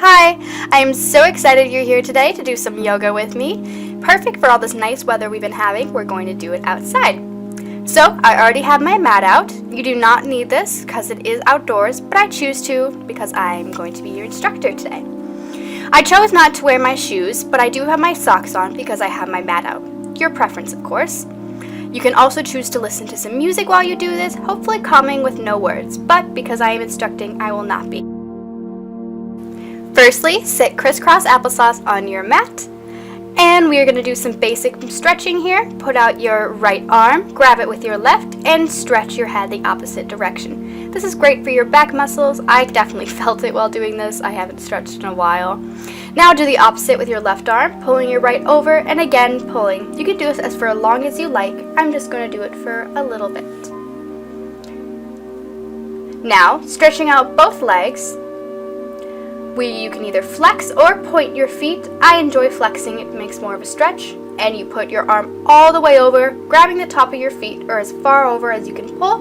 Hi, I am so excited you're here today to do some yoga with me. Perfect for all this nice weather we've been having. We're going to do it outside. So, I already have my mat out. You do not need this because it is outdoors, but I choose to because I'm going to be your instructor today. I chose not to wear my shoes, but I do have my socks on because I have my mat out. Your preference, of course. You can also choose to listen to some music while you do this, hopefully calming with no words, but because I am instructing, I will not be. Firstly, sit crisscross applesauce on your mat, and we are going to do some basic stretching here. Put out your right arm, grab it with your left, and stretch your head the opposite direction. This is great for your back muscles. I definitely felt it while doing this. I haven't stretched in a while. Now do the opposite with your left arm, pulling your right over, and again pulling. You can do this as for as long as you like. I'm just going to do it for a little bit. Now, stretching out both legs. You can either flex or point your feet. I enjoy flexing, it makes more of a stretch. And you put your arm all the way over, grabbing the top of your feet or as far over as you can pull,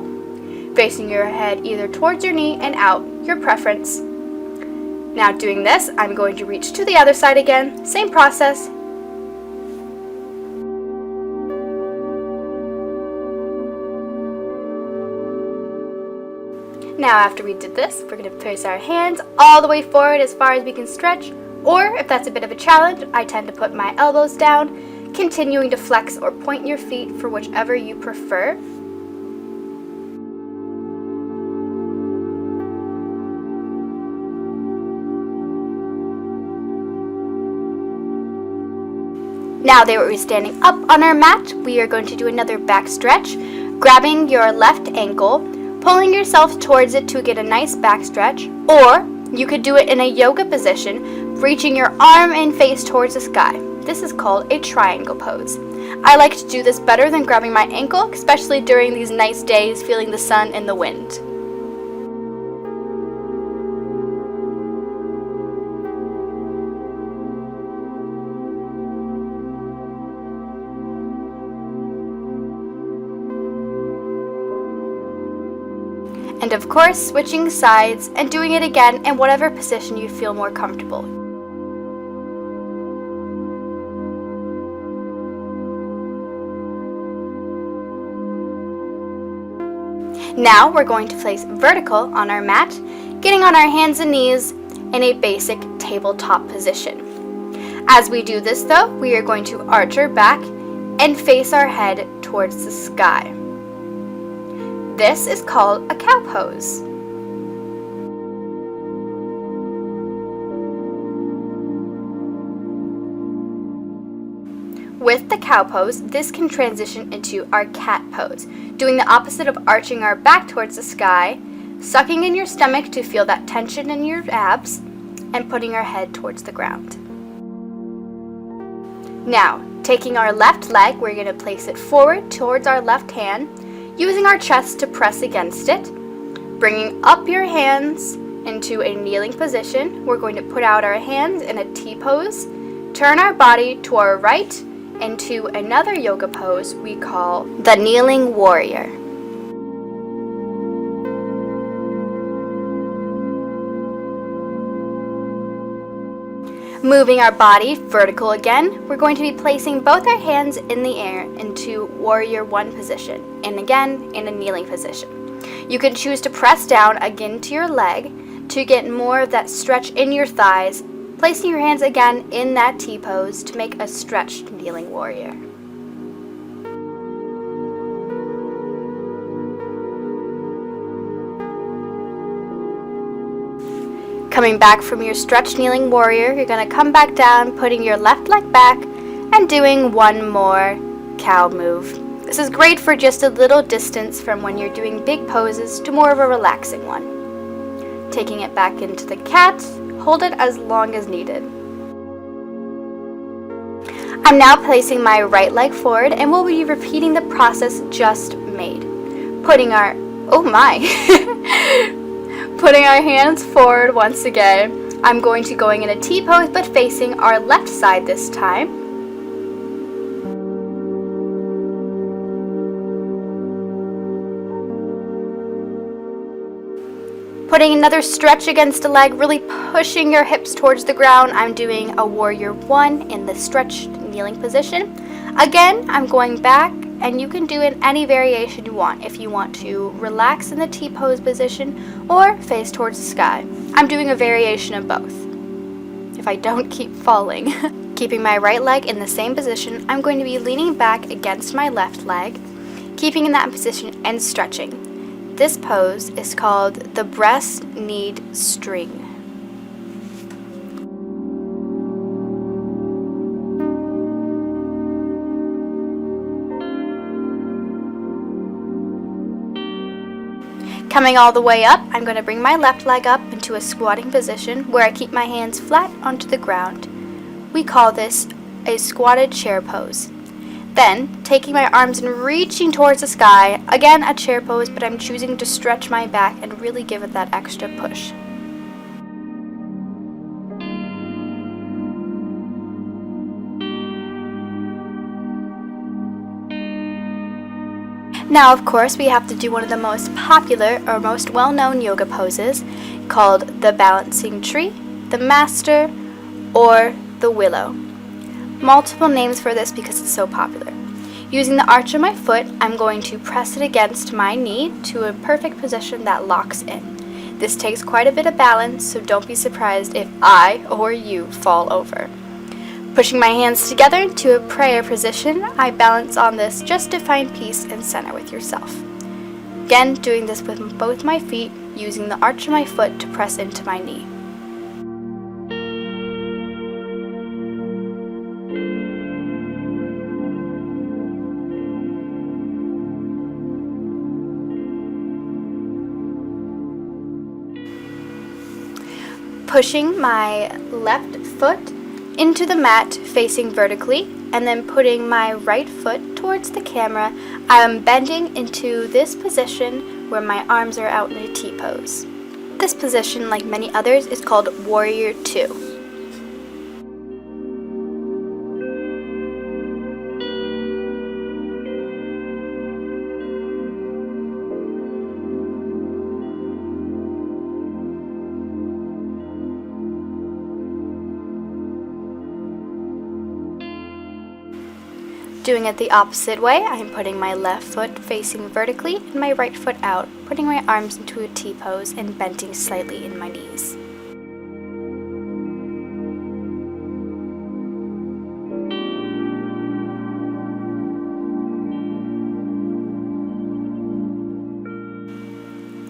facing your head either towards your knee and out, your preference. Now doing this, I'm going to reach to the other side again, same process. Now after we did this, we're going to place our hands all the way forward as far as we can stretch, or if that's a bit of a challenge, I tend to put my elbows down, continuing to flex or point your feet for whichever you prefer. Now that we're standing up on our mat, we are going to do another back stretch, grabbing your left ankle, pulling yourself towards it to get a nice back stretch, or you could do it in a yoga position, reaching your arm and face towards the sky. This is called a triangle pose. I like to do this better than grabbing my ankle, especially during these nice days, feeling the sun and the wind. And of course, switching sides and doing it again in whatever position you feel more comfortable. Now we're going to place vertical on our mat, getting on our hands and knees in a basic tabletop position. As we do this though, we are going to arch our back and face our head towards the sky. This is called a cow pose. With the cow pose, this can transition into our cat pose, doing the opposite of arching our back towards the sky, sucking in your stomach to feel that tension in your abs, and putting our head towards the ground. Now, taking our left leg, we're going to place it forward towards our left hand, using our chest to press against it, bringing up your hands into a kneeling position. We're going to put out our hands in a T pose, turn our body to our right into another yoga pose we call the kneeling warrior. Moving our body vertical again, we're going to be placing both our hands in the air into warrior one position, and again in a kneeling position. You can choose to press down again to your leg to get more of that stretch in your thighs, placing your hands again in that T pose to make a stretched kneeling warrior. Coming back from your stretched kneeling warrior, you're going to come back down, putting your left leg back and doing one more cow move. This is great for just a little distance from when you're doing big poses to more of a relaxing one. Taking it back into the cat, hold it as long as needed. I'm now placing my right leg forward and we'll be repeating the process just made. Putting our Putting our hands forward once again. I'm going to go in a T pose but facing our left side this time. Putting another stretch against a leg, really pushing your hips towards the ground. I'm doing a warrior one in the stretched kneeling position. Again, I'm going back, and you can do it any variation you want. If you want to relax in the T-pose position or face towards the sky. I'm doing a variation of both, if I don't keep falling. Keeping my right leg in the same position, I'm going to be leaning back against my left leg, keeping in that position and stretching. This pose is called the breast knead string. Coming all the way up, I'm going to bring my left leg up into a squatting position where I keep my hands flat onto the ground. We call this a squatted chair pose. Then, taking my arms and reaching towards the sky, again a chair pose, but I'm choosing to stretch my back and really give it that extra push. Now, of course, we have to do one of the most popular or most well-known yoga poses called the balancing tree, the master, or the willow. Multiple names for this because it's so popular. Using the arch of my foot, I'm going to press it against my knee to a perfect position that locks in. This takes quite a bit of balance, so don't be surprised if I or you fall over. Pushing my hands together to a prayer position, I balance on this just to find peace and center with yourself. Again, doing this with both my feet, using the arch of my foot to press into my knee. Pushing my left foot into the mat facing vertically, and then putting my right foot towards the camera, I am bending into this position where my arms are out in a T-pose. This position, like many others, is called Warrior 2. Doing it the opposite way, I'm putting my left foot facing vertically and my right foot out, putting my arms into a T-pose and bending slightly in my knees.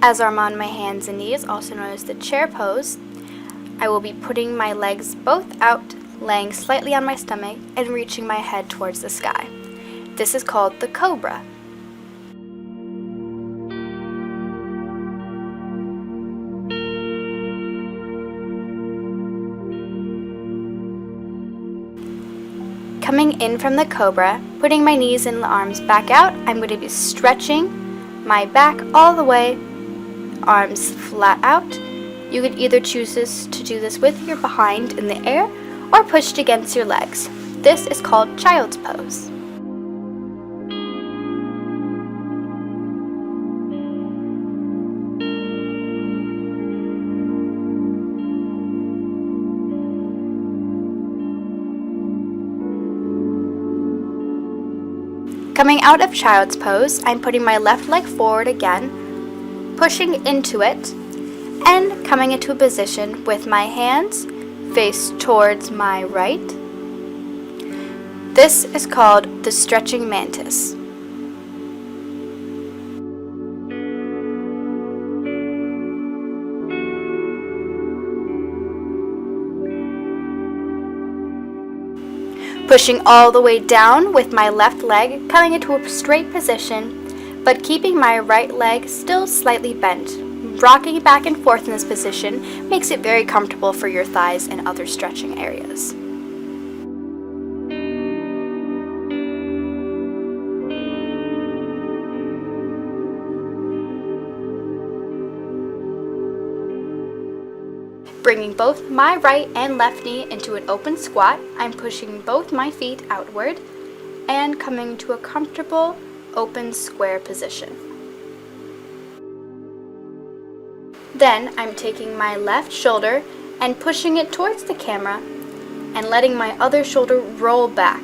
As I'm on my hands and knees, also known as the chair pose, I will be putting my legs both out, laying slightly on my stomach and reaching my head towards the sky. This is called the cobra. Coming in from the cobra, putting my knees and arms back out, I'm going to be stretching my back all the way, arms flat out. You could either choose to do this with your behind in the air or pushed against your legs. This is called child's pose. Coming out of child's pose, I'm putting my left leg forward again, pushing into it, and coming into a position with my hands face towards my right. This is called the stretching mantis. Pushing all the way down with my left leg, coming into a straight position, but keeping my right leg still slightly bent. Rocking back and forth in this position makes it very comfortable for your thighs and other stretching areas. Bringing both my right and left knee into an open squat, I'm pushing both my feet outward and coming to a comfortable open square position. Then I'm taking my left shoulder and pushing it towards the camera and letting my other shoulder roll back.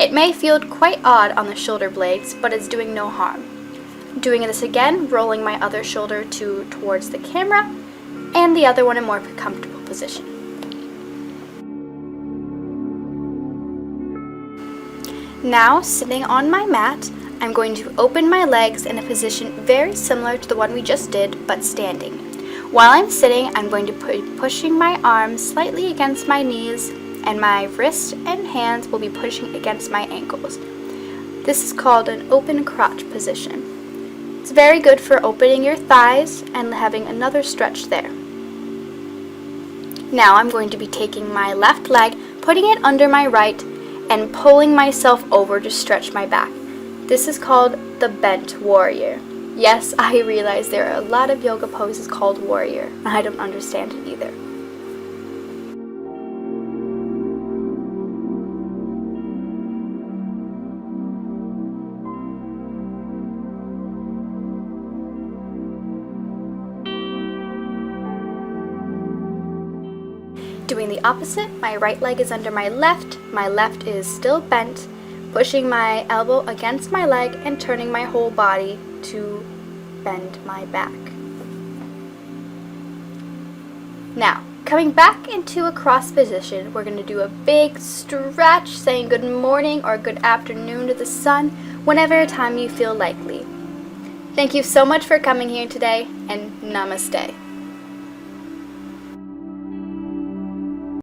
It may feel quite odd on the shoulder blades, but it's doing no harm. Doing this again, rolling my other shoulder towards the camera and the other one in more comfortable position. Now, sitting on my mat, I'm going to open my legs in a position very similar to the one we just did, but standing. While I'm sitting, I'm going to be pushing my arms slightly against my knees, and my wrists and hands will be pushing against my ankles. This is called an open crotch position. It's very good for opening your thighs and having another stretch there. Now I'm going to be taking my left leg, putting it under my right, and pulling myself over to stretch my back. This is called the bent warrior. Yes, I realize there are a lot of yoga poses called warrior. I don't understand it either. Doing the opposite, my right leg is under my left is still bent, pushing my elbow against my leg and turning my whole body to bend my back. Now, coming back into a cross position, we're going to do a big stretch, saying good morning or good afternoon to the sun, whenever time you feel likely. Thank you so much for coming here today, and namaste.